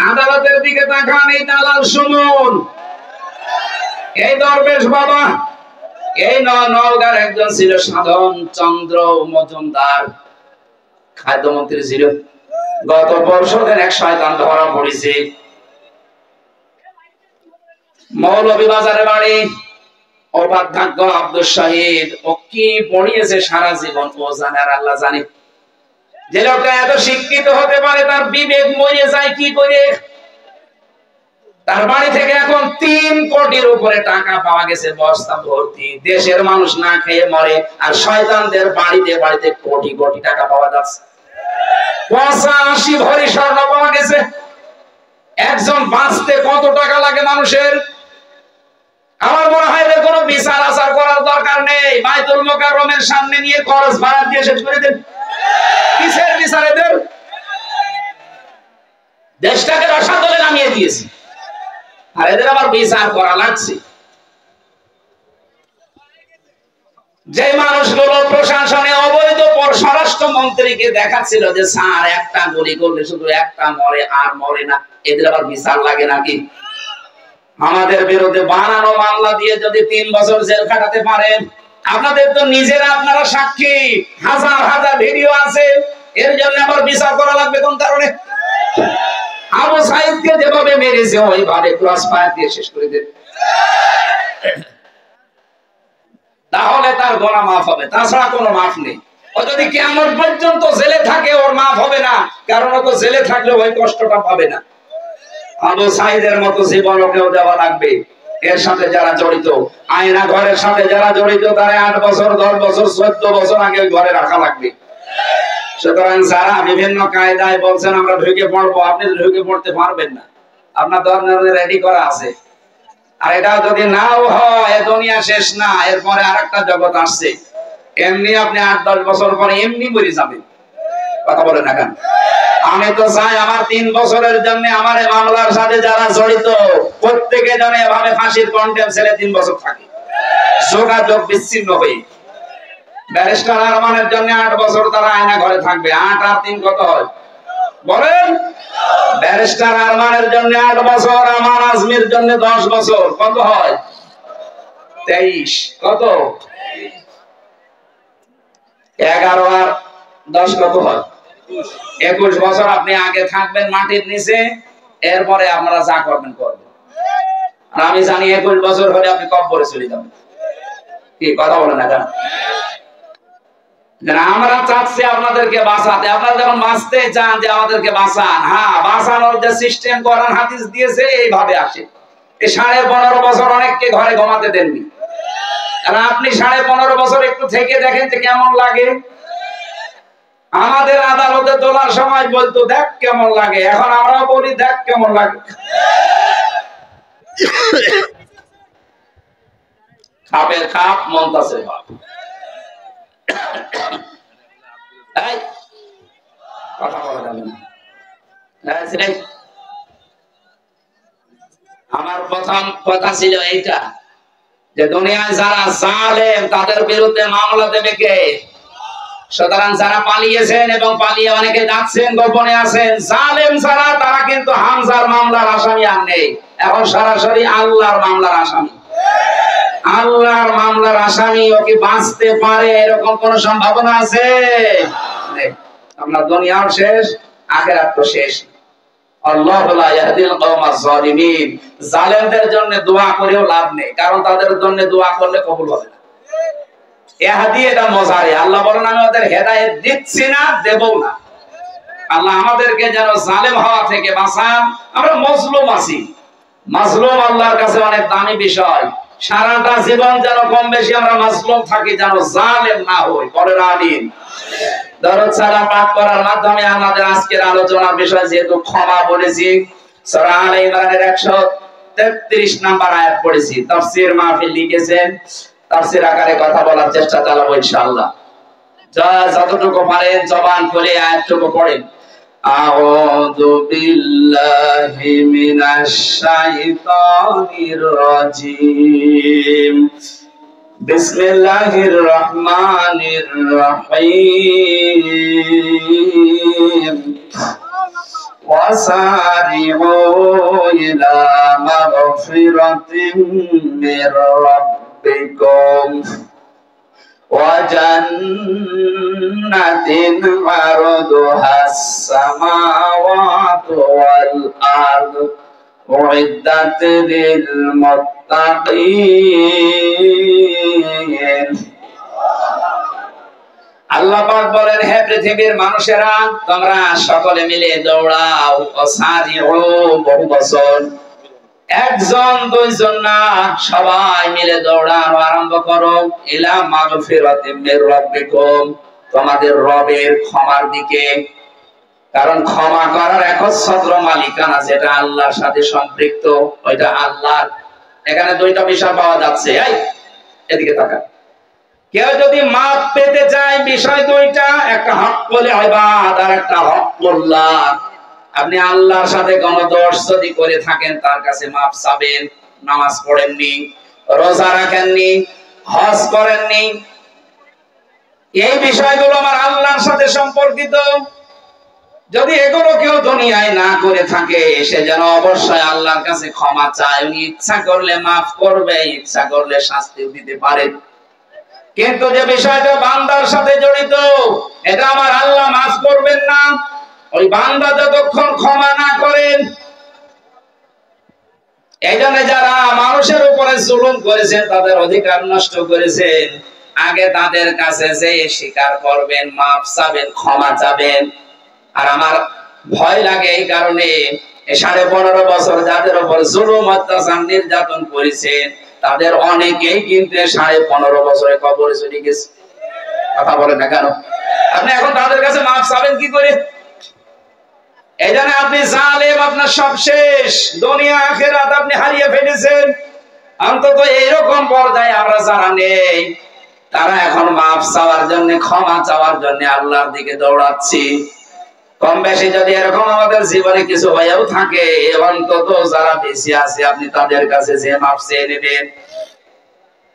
আদালতের দিকে তাকান, এই দালাল শুনুন, এই দরবেশ বাবা, এই নওগাঁর একজন ছিল সাধন চন্দ্র মজুমদার, খাদ্যমন্ত্রী ছিল। গত বর্ষদের এক শয়তান ধরা পড়েছে, মৌলভীবাজারে বাড়ি, উপাধ্যক্ষ আব্দুল শহীদ। ও কি পড়িয়েছে সারা জীবন ও জানে আর আল্লাহ জানে। যে লোকটা এত শিক্ষিত হতে পারে তার বিবেক মরে যায় কি করে। তার বাড়ি থেকে এখন 3 কোটির উপরে টাকা পাওয়া গেছে, বস্তা ভর্তি। দেশের মানুষ না খেয়ে মরে, আর শয়তানদের বাড়িতে বাড়িতে কোটি কোটি টাকা পাওয়া যাচ্ছে। 85 ভরি স্বর্ণ পাওয়া গেছে। একজন বাঁচতে কত টাকা লাগে মানুষের? আমার মনে হয় এর কোনো বিচার আচার করার দরকার নেই। বাইতুল মোকাররমের সামনে নিয়ে খরচ ভাড়া দিয়ে শেষ করে দেন। কিসের বিচার এদের? দেশটাকে রসাতলে নামিয়ে দিয়েছে, আর এদের আবার বিচার করা লাগছে। যে মানুষগুলো প্রশাসনে অবৈধ স্বরাষ্ট্রমন্ত্রীকে দেখাচ্ছিল যে স্যার একটা গুলি করলে শুধু একটা মরে আর মরে না, এদের আবার বিচার লাগে নাকি? আমাদের বিরুদ্ধে বানানো মামলা দিয়ে যদি 3 বছর জেল কাটাতে পারেন, আপনাদের তো নিজেরা আপনারা সাক্ষী, হাজার হাজার ভিডিও আছে, এর জন্য আবার বিচার করা লাগবে কোন কারণে? আবু সাইদকে যেভাবে মেরেছে ওইভাবে ক্রস ফায়ার দিয়ে শেষ করে দেন, তাহলে তার গোনা মাফ হবে, তাছাড়া কোনো মাফ নেই। ও যদি কিয়ামত পর্যন্ত জেলে থাকে ওর মাফ হবে না, কারণ ও তো জেলে থাকলে ওই কষ্টটা পাবে না। আবু সাইদের মতো জীবন ওকেও দেওয়া লাগবে। এর সাথে যারা জড়িত, আয়না ঘরের সাথে যারা জড়িত, তারা 8 বছর 10 বছর 14 বছর আগে ঘরে রাখা লাগবে। সুতরাং যারা বিভিন্ন কায়দায় বলছেন আমরা ঢুকে পড়বো, আপনি ঢুকে পড়তে পারবেন না, আপনার দরকার রেডি করা আছে। আর এটা যদি নাও হয়, দুনিয়া শেষ না, এরপরে আরেকটা জগৎ আসছে। এমনি আপনি 8-10 বছর পরে এমনি মরে যাবেন। কথা বলেন না কেন? আমি তো চাই আমার 3 বছরের জন্য আমার এই মামলার সাথে যারা জড়িত প্রত্যেকে যেন এভাবে ফাঁসির কন্টেম ছেলে 3 বছর থাকে, যোগাযোগ বিচ্ছিন্ন হয়ে। ব্যারিস্টার আরমানের জন্য 8 বছর তারা আয়না ঘরে থাকবে। 8 আর 3 কত হয় বলেন? ব্যারিস্টার আরমানের জন্য 8 বছর, আমার আজমির জন্য 10 বছর, কত হয়? 23। কত? 11 আর 10 কত হয়? 21 বছর আপনি আগে থাকবেন মাটির নিচে, এরপরে আপনারা যা করবেন করবেন। আর আমি জানি 21 বছর হলে আপনি কবরে চলে যাবেন। কি কথা বলেন না কেন? আমরা চাচ্ছি আপনাদেরকে বাঁচাতে। আপনারা যখন বাঁচতে চান যে আমাদেরকে বাঁচান, হ্যাঁ, বাঁচানোর যে সিস্টেম কোরআন হাদিস দিয়েছে এইভাবে আসে। এই 15.5 বছর অনেককে ঘরে ঘুমাতে দেননি, আর আপনি 15.5 বছর একটু থেকে দেখেন যে কেমন লাগে। আমাদের আদালতে তোলার সময় বলতো দেখ কেমন লাগে, এখন আমরাও বলি দেখ কেমন লাগে। খাপের খাপ মন্তাসে বাপ। কথা বলা যাবে না। আমার প্রথম কথা ছিল এইটা যে দুনিয়ায় যারা জালেম তাদের বিরুদ্ধে মামলা দেবে কে? সুতরাং যারা পালিয়েছেন এবং পালিয়ে অনেকে যাচ্ছেন, গোপনে আছেন, জালেম যারা, তারা কিন্তু হামজার মামলার আসামি আর নেই, এখন সরাসরি আল্লাহর মামলার আসামি। আল্লাহর মামলার আসামি ও কি বাঁচতে পারে এরকম কোন সম্ভাবনা আছে? আপনার দুনিয়াও শেষ, আখিরাত তো শেষ। আল্লাহু লা ইয়াহদিল কওমাজ জালিমিন। জালেমদের জন্য দোয়া করেও লাভ নেই, কারণ তাদের জন্য দোয়া করলে কবুল হবে না। ইহদি এটা মজারে, আল্লাহ বলেন আমি ওদের হেদায়েত দিচ্ছি না, দেবো না। আল্লাহ আমাদেরকে যেন জালেম হওয়া থেকে বাঁচান। আমরা মজলুম আছি, মাজলুম আল্লাহর কাছে অনেক দামি বিষয়। সারাটা জীবন যেন কম বেশি আমরা মাজলুম থাকি, যেন জালেম না হই। বলেন আমিন। দরুদ সালাম পাঠ করার মাধ্যমে আমাদের আজকের আলোচনার বিষয় যেহেতু ক্ষমা বলেছি, সূরা আলে ইমরানের 133 নাম্বার আয়াত পড়েছি। তাফসীর মাহফিল লিখেছেন, তাফসীর আকারে কথা বলার চেষ্টা চালাবো ইনশাআল্লাহ। যতটুকু পারেন জবান খুলে আয়াতটুকু পড়েন। আউযু বিল্লাহি মিনাশ শাইতানির রাজীম। বিসমিল্লাহির রহমানির রহিম। وسارعوا إلى مغفرة من ربكم وجنة عرضها السماوات والأرض أعدت للمتقين আল্লাহ পাক বলেন, হে পৃথিবীর মানুষেরা, তোমরা সকলে মিলে দৌড়াও। ওয়াসারিউ বহু বচন, একজন দুইজন না, সবাই মিলে দৌড়ানো আরম্ভ করো। ইলা মাগফিরাতিম মির রাব্বিকুম, তোমাদের রবের ক্ষমার দিকে। কারণ ক্ষমা করার একচ্ছত্র মালিকানা যেটা আল্লাহর সাথে সম্পৃক্ত, ওইটা আল্লাহর। এখানে দুইটা বিষয় পাওয়া যাচ্ছে। এই এদিকে তাকা। কেউ যদি মাপ পেতে চায়, বিষয় দুইটা, একটা হক্কুল ইবাদ আর একটা হক্কুল্লাহ। আপনি আল্লাহর সাথে কোন দোষ যদি করে থাকেন, তার কাছে মাপ চাবেন। নামাজ পড়েননি, রোজা রাখেননি, হজ করেননি, এই বিষয়গুলো আমার আল্লাহর সাথে সম্পর্কিত। যদি এগুলো কেউ দুনিয়ায় না করে থাকে, সে যেন অবশ্যই আল্লাহর কাছে ক্ষমা চায়। উনি ইচ্ছা করলে মাফ করবে, ইচ্ছা করলে শাস্তিও দিতে পারে। কিন্তু যে বিষয়টা বান্দার সাথে জড়িত, এটা আমার আল্লাহ মাফ করবেন না। ওই বান্দা যতক্ষণ ক্ষমা না করেন। এই জন্য যারা মানুষের উপরে জুলুম করেছেন, তাদের অধিকার নষ্ট করেছেন, আগে তাদের কাছে যে স্বীকার করবেন, মাফ চাবেন, ক্ষমা চাবেন। আর আমার ভয় লাগে এই কারণে, 15.5 বছর যাদের উপর জুলুম, অত্যাচার, নির্যাতন করেছেন, তাদের অনেকেই কিন্তু 15.5 বছরে কবরে চলে গেছে। কথা বলেন না কেন? আপনি এখন তাদের কাছে মাফ চাবেন কি করে? এই জন্য আপনি জালেম, আপনার সব শেষ। দুনিয়া আখিরাত আপনি হারিয়ে ফেলেছেন। অন্তত এইরকম পর্যায়ে আমরা যারা নেই, তারা এখন মাফ চাওয়ার জন্য, ক্ষমা চাওয়ার জন্য আল্লাহর দিকে দৌড়াচ্ছি। কম বেশি যদি এরকম আমাদের জীবনে কিছু হয়েও থাকে, অন্তত যারা বেশি আছে, আপনি তাদের কাছে যে মাফ চেয়ে নেবেন।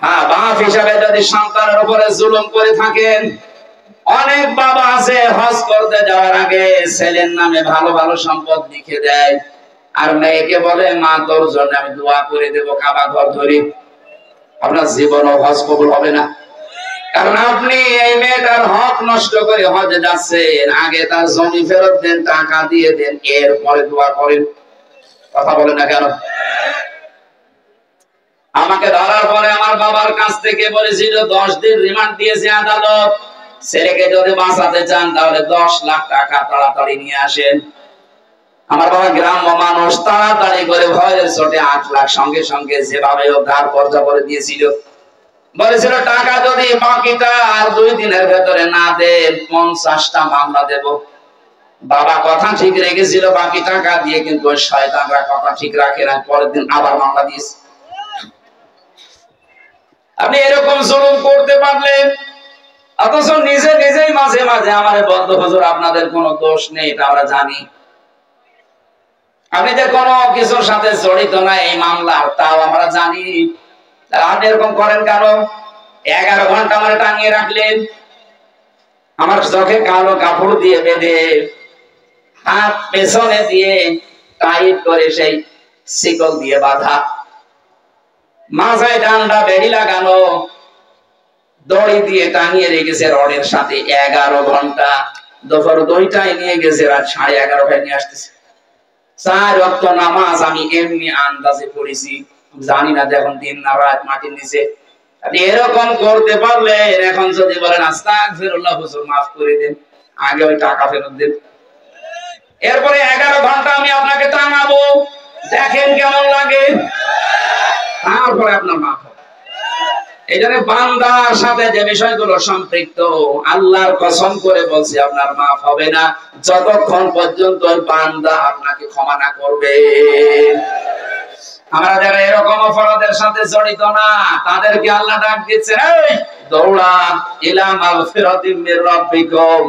হ্যাঁ, বাপ হিসাবে যদি সন্তানের উপরে জুলুম করে থাকেন, অনেক বাবা আছে হজ করতে যাওয়ার আগে ছেলের নামে ভালো ভালো সম্পদ লিখে দেয়, আর মেয়েকে বলে, মা তোর জন্য আমি দোয়া করে দেবো, কাবা ঘর ধরি। আপনার জীবনও হজ কবুল হবে না। কারণ আপনি এই মেয়েটার হক নষ্ট করে হজে যাচ্ছেন। আগে তার জমি ফেরত দেন, টাকা দিয়ে দেন, এরপরে দোয়া করেন। কথা বলেন না কেন? আমাকে ধরার পরে আমার বাবার কাছ থেকে বলেছিল 10 দিন রিমান্ড দিয়েছে আদালত। ছেলেকে যদি বাঁচাতে চান তাহলে 10 লাখ টাকা তাড়াতাড়ি নিয়ে আসেন। আমার বাবা গ্রাম্য মানুষ, তাড়াতাড়ি করে ভয়ের চোটে 8 লাখ সঙ্গে সঙ্গে যেভাবে হোক ধার কর্জা করে দিয়েছিল। বলেছিল টাকা যদি বাকিটা আর 2 দিনের ভেতরে না দেন, 50টা মামলা দেব। বাবা কথা ঠিক রেখেছিল বাকি টাকা দিয়ে, কিন্তু ওই শয়তানরা কথা ঠিক রাখে না, পরের দিন আবার মামলা দিয়েছে। আপনি এরকম জুলুম করতে পারলেন, অথচ নিজেই মাঝে মাঝে আমারে বলতো, হুজুর আপনাদের কোনো দোষ নেই, এটা আমরা জানি। আপনি যে কোনো কিছুর সাথে জড়িত না এই মামলা, তাও আমরা জানি। আপনি এরকম করেন কেন? 11 ঘন্টা আমার টাঙিয়ে রাখলেন, আমার চোখে কালো কাপড় দিয়ে বেঁধে, হাত পেছনে দিয়ে টাইট করে সেই শিকল দিয়ে বাঁধা, মাথায় ডান্ডা বেড়ি লাগানো, দড়ি দিয়ে টাঙিয়ে রেখেছে রডের সাথে। 11 ঘন্টা। দুপুর 2টায় নিয়ে গেছে, রাত 11:30টায় নিয়ে আসতেছে। 4 ওয়াক্ত নামাজ আমি এমনি আন্দাজে পড়েছি, জানি না এখন দিন না রাত মাটির নিচে। আপনি এরকম করতে পারলেন, এখন যদি বলেন আস্তাগফিরুল্লাহ হুজুর মাফ করে দেন, আগে ওই টাকা ফেরত দেন। এরপরে 11 ঘন্টা আমি আপনাকে টাঙাবো, দেখেন কেমন লাগে, তারপরে আপনার মাফ হবে। এই জন্য বান্দার সাথে যে বিষয়গুলো সম্পৃক্ত, আল্লাহর কসম করে বলছি আপনার মাফ হবে না যতক্ষণ পর্যন্ত বান্দা আপনাকে ক্ষমা না করবে। আমরা যারা এরকম অপরাধের সাথে জড়িত না, তাদেরকে আল্লাহ ডাক দিচ্ছে, এই দৌড়া ইলা মাগফিরাতিম মির রাব্বিকুম,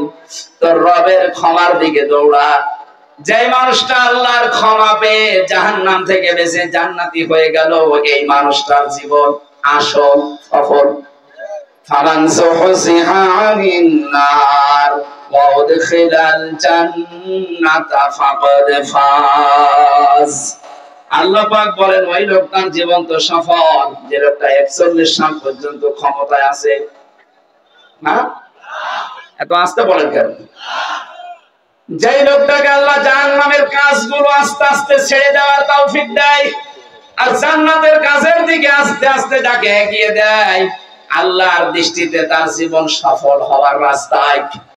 তোর রবের ক্ষমার দিকে দৌড়া। যে মানুষটা আল্লাহর ক্ষমা পেয়ে জাহান্নাম থেকে বেঁচে জান্নাতি হয়ে গেল, এই মানুষটার জীবন আসল সফল। ফামান যুহজিহা আনিন নার ওয়া উদখিলাল জান্নাতা ফাকাদ ফাজ। আল্লাহ পাক বলেন ওই লোকটার জীবন তো সফল যে লোকটা 41 সাল পর্যন্ত ক্ষমতায় আছে। না এত আস্তে বলেন কেন? যে লোকটাকে আল্লাহ জাহান্নামের কাজগুলো আস্তে আস্তে ছেড়ে দেওয়ার তৌফিক দেয় আর জান্নাতের কাজের দিকে আস্তে আস্তে তাকে এগিয়ে দেয়, আল্লাহর দৃষ্টিতে তার জীবন সফল হওয়ার রাস্তায়।